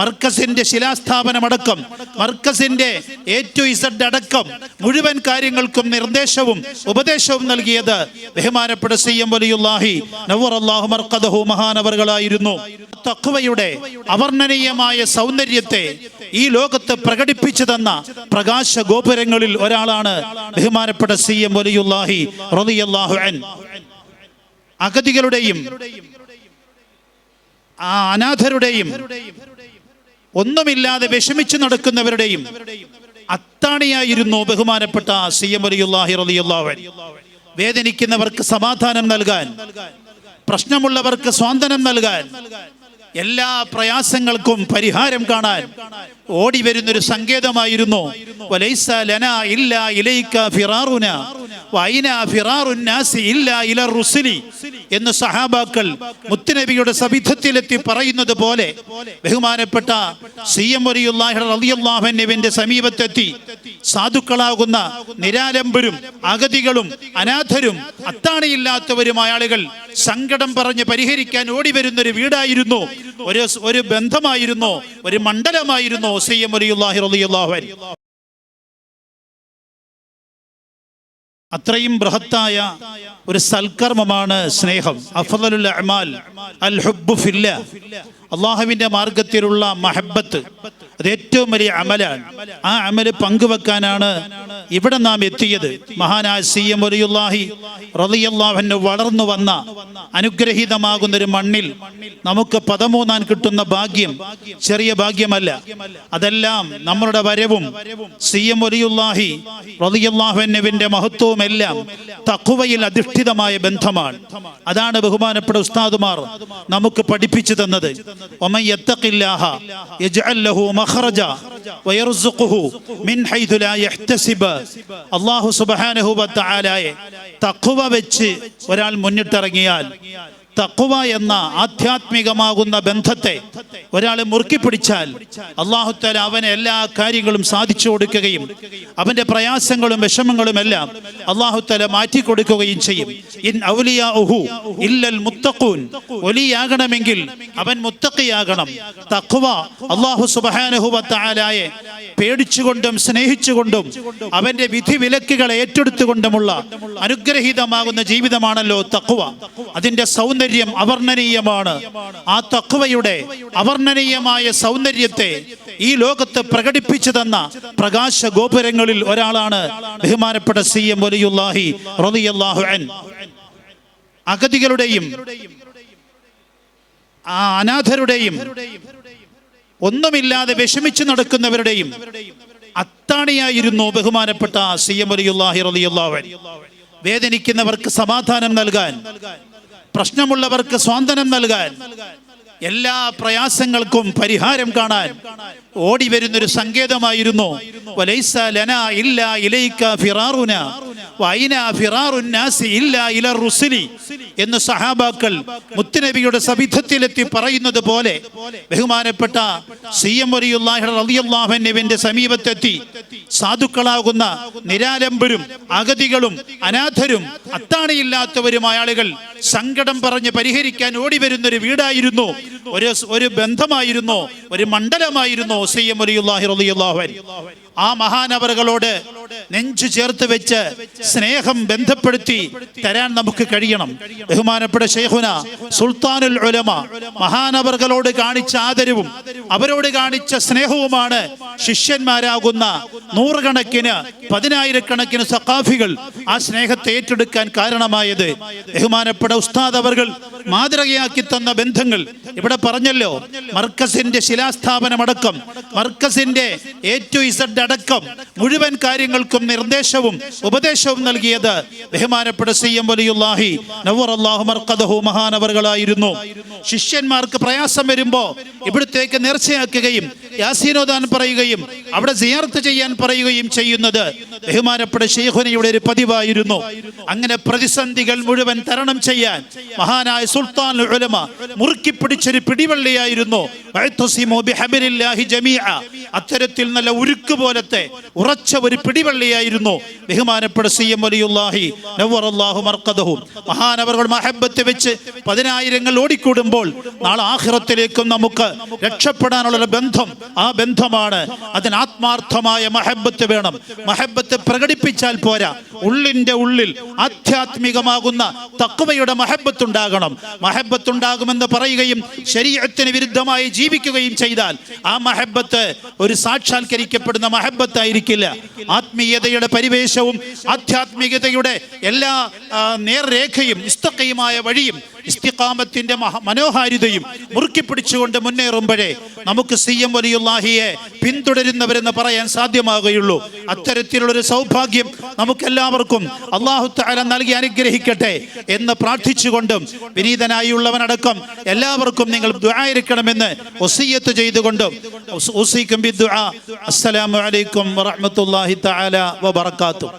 മർക്കസിന്റെ ശിലാസ്ഥാപനമടക്കം മർക്കസിന്റെ A to Z അടക്കം മുഴുവൻ കാര്യങ്ങൾക്കും നിർദ്ദേശവും ഉപദേശവും നൽകിയത് ബഹുമാനപ്പെട്ട CM വലിയുല്ലാഹി നവ്വറല്ലാഹു മർഖദഹു മഹാനവറുകളായിരുന്നു. തഖ്വയുടെ അവർണ്ണനീയമായ സൗന്ദര്യത്തെ ഈ ലോകത്ത് പ്രകടിപ്പിച്ചു തന്ന പ്രകാശ ഗോപുരങ്ങളിൽ ഒരാളാണ് ബഹുമാനപ്പെട്ട CM വലിയുല്ലാഹി റളിയല്ലാഹു അൻഹു. അഗതികളുടെയും അനാഥരുടെയും ഒന്നുമില്ലാതെ വിഷമിച്ചു നടക്കുന്നവരുടെയും അത്താണിയായിരുന്നു ബഹുമാനപ്പെട്ട CM വലിയുല്ലാഹി റളിയല്ലാഹു അൻഹു. വേദനിക്കുന്നവർക്ക് സമാധാനം നൽകാൻ, പ്രശ്നമുള്ളവർക്ക് സ്വാന്തനം നൽകാൻ, എല്ലാ പ്രയാസങ്ങൾക്കും പരിഹാരം കാണാൻ ഓടി വരുന്നൊരു സങ്കേതമായിരുന്നു. വലൈസ ലനാ ഇല്ലാ ഇലൈക ഫിറാറുന വൈനാ ഫിറാറുൻ നാസി ഇല്ലാ ഇലർ റുസുലി എന്ന് സഹാബാക്കൾ മുത്തുനബിയുടെ സവിധത്തിലെത്തി പറയുന്നത് പോലെ ബഹുമാനപ്പെട്ട CM വലിയുല്ലാഹി റളിയല്ലാഹു അൻഹുവിന്റെ സമീപത്തെത്തി സാധുക്കളാകുന്ന നിരാലംബരും അഗതികളും അനാഥരും അത്താണിയില്ലാത്തവരുമായ ആളുകൾ സങ്കടം പറഞ്ഞ് പരിഹരിക്കാൻ ഓടി വരുന്നൊരു വീടായിരുന്നു, ഒരു ബന്ധമായിരുന്നു, ഒരു മണ്ഡലമായിരുന്നു CM വലിയുല്ലാഹി റളിയല്ലാഹു അൻഹു. അത്രയും ബൃഹത്തായ ഒരു സൽക്കർമ്മമാണ് സ്നേഹം. അഫ്ളലുൽ അഅ്മാൽ അൽ ഹുബ്ബു ഫില്ലാഹ്. അല്ലാഹുവിന്റെ മാർഗത്തിലുള്ള മഹബ്ബത്ത് അത് ഏറ്റവും വലിയ അമലാണ്. ആ അമല് പങ്കുവെക്കാനാണ് ഇവിടെ നാം എത്തിയത്. മഹാനായ CM വലിയുല്ലാഹി റളിയല്ലാഹു അൻഹു വളർന്നു വന്ന അനുഗ്രഹീതമാകുന്ന ഒരു മണ്ണിൽ നമുക്ക് പദമൂന്നാൻ കിട്ടുന്ന ഭാഗ്യം ചെറിയ ഭാഗ്യമല്ല. അതെല്ലാം നമ്മളുടെ വരവും CM വലിയുല്ലാഹി റളിയല്ലാഹു അൻഹുവിന്റെ മഹത്വവും എല്ലാം തഖ്വയിൽ അധിഷ്ഠിതമായ ബന്ധമാണ്. അതാണ് ബഹുമാനപ്പെട്ട ഉസ്താദുമാർ നമുക്ക് പഠിപ്പിച്ചു തന്നത്. വമൻ യത്തഖില്ലാഹ യജ്അൽ ലഹു മഖറജ വയർസുഖുഹു മിൻ ഹൈഥു ലാ യഹ്തസിബ്. അല്ലാഹു സുബ്ഹാനഹു വ തആലയെ തഖ്വ വെച്ച് ഒരാൾ മുന്നിട്ടിറങ്ങിയാൽ, തഖ്വ എന്ന ആധ്യാത്മികമാകുന്ന ബന്ധത്തെ ഒരാൾ മുറുക്കി പിടിച്ചാൽ അല്ലാഹു തആല അവന് എല്ലാ കാര്യങ്ങളും സാധിച്ചു കൊടുക്കുകയും അവന്റെ പ്രയാസങ്ങളും വിഷമങ്ങളും എല്ലാം അല്ലാഹു തആല മാറ്റി കൊടുക്കുകയും ചെയ്യും. ഇൻ ഔലിയാഉഹു ഇല്ലൽ മുത്തഖൂൻ. വലിയാകണമെങ്കിൽ അവൻ മുത്തഖിയാകണം. തഖ്വ അല്ലാഹു സുബ്ഹാനഹു വ തആലയെ പേടിച്ചുകൊണ്ടും സ്നേഹിച്ചുകൊണ്ടും അവന്റെ വിധി വിലക്കുകളെ ഏറ്റെടുത്തുകൊണ്ടുമുള്ള അനുഗ്രഹീതമാകുന്ന ജീവിതമാണല്ലോ തഖ്വ. അതിന്റെ സൗന്ദര്യം അവർണ്ണനീയമാണ്. ആ തഖ്വയുടെ അവർണ്ണനീയമായ സൗന്ദര്യത്തെ ഈ ലോകത്ത് പ്രകടിപ്പിച്ചു തന്ന പ്രകാശ ഗോപുരങ്ങളിൽ ഒരാളാണ് ബഹുമാനപ്പെട്ട CM വലിയുല്ലാഹി റളിയല്ലാഹു അൻഹു. അഗതികളുടെയും അനാഥരുടെയും ഒന്നുമില്ലാതെ വിഷമിച്ചു നടക്കുന്നവരുടെയും അത്താണിയായിരുന്നു ബഹുമാനപ്പെട്ട CM വലിയുല്ലാഹി റളിയല്ലാഹു അൻഹു. വേദനിക്കുന്നവർക്ക് സമാധാനം നൽകാൻ, പ്രശ്നമുള്ളവർക്ക് സ്വാന്തനം നൽകാൻ, എല്ലാ പ്രയാസങ്ങൾക്കും പരിഹാരം കാണാൻ ഓടി വരുന്നൊരു സങ്കേതമായിരുന്നു. വലൈസ ലനാ ഇല്ലാ ഇലൈക ഫിറാറുന വൈനാ ഫിറാറുൻ നാസി ഇല്ലാ ഇലർ റുസുലി എന്ന് സഹാബാക്കൾ മുത്തുനബിയുടെ സവിധത്തിലെത്തി പറയുന്നത് പോലെ ബഹുമാനപ്പെട്ട CM വലിയുല്ലാഹി റളിയല്ലാഹു അൻഹുവിന്റെ സമീപത്തെത്തി സാധുക്കളാകുന്ന നിരാലംബരും അഗതികളും അനാഥരും അത്താണിയില്ലാത്തവരുമായ ആളുകൾ സങ്കടം പറഞ്ഞ് പരിഹരിക്കാൻ ഓടി വരുന്നൊരു വീടായിരുന്നു, ഒരു ബന്ധമായിരുന്നു, ഒരു മണ്ഡലമായിരുന്നു CM വലിയുല്ലാഹി റളിയല്ലാഹു അൻഹു. ആ മഹാനവറുകളോട് നെഞ്ചു ചേർത്ത് വെച്ച് സ്നേഹം ബന്ധപ്പെടുത്തി തരാൻ നമുക്ക് കഴിയണം. ബഹുമാനപ്പെട്ട ശൈഖുന സുൽത്താനുൽ ഉലമ മഹാനവറുകളോട് കാണിച്ച ആദരവും അവരോട് കാണിച്ച സ്നേഹവുമാണ് ശിഷ്യന്മാരാകുന്ന നൂറുകണക്കിന് പതിനായിരക്കണക്കിന് സഖാഫികൾ ആ സ്നേഹത്തെ ഏറ്റെടുക്കാൻ കാരണമായത്. ബഹുമാനപ്പെട്ട ഉസ്താദ് അവർകൾ മാതൃകയാക്കി തന്ന ബന്ധങ്ങൾ ഇവിടെ പറഞ്ഞല്ലോ. മർക്കസിന്റെ ശിലാസ്ഥാപനമടക്കം മർക്കസിന്റെ A to Z അടക്കം മുഴുവൻ കാര്യങ്ങൾക്കും നിർദ്ദേശവും ഉപദേശവും നൽകിയത് ബഹുമാനപ്പെട്ട CM വലിയുല്ലാഹി നവ്വറല്ലാഹു മർഖദഹു മഹാനവറുകളായിരുന്നു. ശിഷ്യന്മാർക്ക് പ്രയാസം വരുമ്പോ ഇവിടത്തേക്ക് നേർച്ചയാക്കുകയും യാസീനോദാൻ പറയുകയും അവിടെ സിയാറത്ത് ചെയ്യാൻ പറയുകയും ചെയ്യുന്നത് ബഹുമാനപ്പെട്ട ശൈഖുനയുടെ ഒരു പതിവായിരുന്നു. അങ്ങനെ പ്രതിസന്ധികൾ മുഴുവൻ തരണം ചെയ്യാൻ മഹാനായ സുൽത്താനുൽ ഉലമ മുറുക്കി പിടിച്ചൊരു പിടിവള്ളിയായിരുന്നു. വഅ്തസിമു ബിഹബ്ലില്ലാഹി ജമീഅ. അത്തരത്തിൽ നല്ല ഉരുക്ക് പോലത്തെ ഉറച്ച ഒരു പിടിവള്ളിയായിരുന്നു ബഹുമാനപ്പെട്ട സി.എം. വലിയുല്ലാഹി നവ്വറല്ലാഹു മർഖദഹു. മഹാനവറുകൾ മഹബ്ബത്ത് വെച്ച് 10,000 ഓടിക്കൂടുമ്പോൾ നാളെ ആഖിറത്തിലേക്കും നമുക്ക് രക്ഷപ്പെടാനുള്ള ബന്ധം, ആ ബന്ധമാണ്. അതിന് ആത്മാർത്ഥമായ മഹബ്ബത്ത് വേണം. മഹബ്ബത്ത് പ്രകടിപ്പിച്ചാൽ പോരാ, ഉള്ളിന്റെ ഉള്ളിൽ ആധ്യാത്മികമാകുന്ന തഖ്വയുടെ മഹബ്ബത്ത് ഉണ്ടാകണം. മഹബ്ബത്ത് ഉണ്ടാകുമെന്ന് പറയുകയും ശരീഅത്തിന് വിരുദ്ധമായി ജീവിക്കുകയും ചെയ്താൽ ആ മഹബ്ബത്ത് ഒരു സാക്ഷാത്കരിക്കപ്പെടുന്ന മഹബ്ബത്തായിരിക്കില്ല. ആത്മീയതയുടെ പരിവേശവും ആധ്യാത്മികതയുടെ എല്ലാ നേർരേഖയും ഇസ്തിഖാമമായ വഴിയും ഇസ്തിഖാമത്തിന്റെ മനോഹാരിതയും മുറുക്കി പിടിച്ചുകൊണ്ട് മുന്നേറുമ്പോഴേ നമുക്ക് സി.എം. വലിയുല്ലാഹിയെ പിന്തുടരുന്നവരെന്ന് പറയാൻ സാധ്യമാകുകയുള്ളൂ. അത്തരത്തിലുള്ളൊരു സൗഭാഗ്യം നമുക്കെല്ലാവർക്കും അല്ലാഹു തആല നൽകി അനുഗ്രഹിക്കട്ടെ എന്ന് പ്രാർത്ഥിച്ചുകൊണ്ടും വിനീതനായുള്ളവനടക്കം എല്ലാവർക്കും നിങ്ങൾ ദുആയിരക്കണമെന്ന് വസിയ്യത്ത് ചെയ്തുകൊണ്ടും ഉസീക്കും ബിദ്ദുആ. അസ്സലാമു അലൈക്കും വറഹ്മത്തുള്ളാഹി തആല വബറകാതുഹു.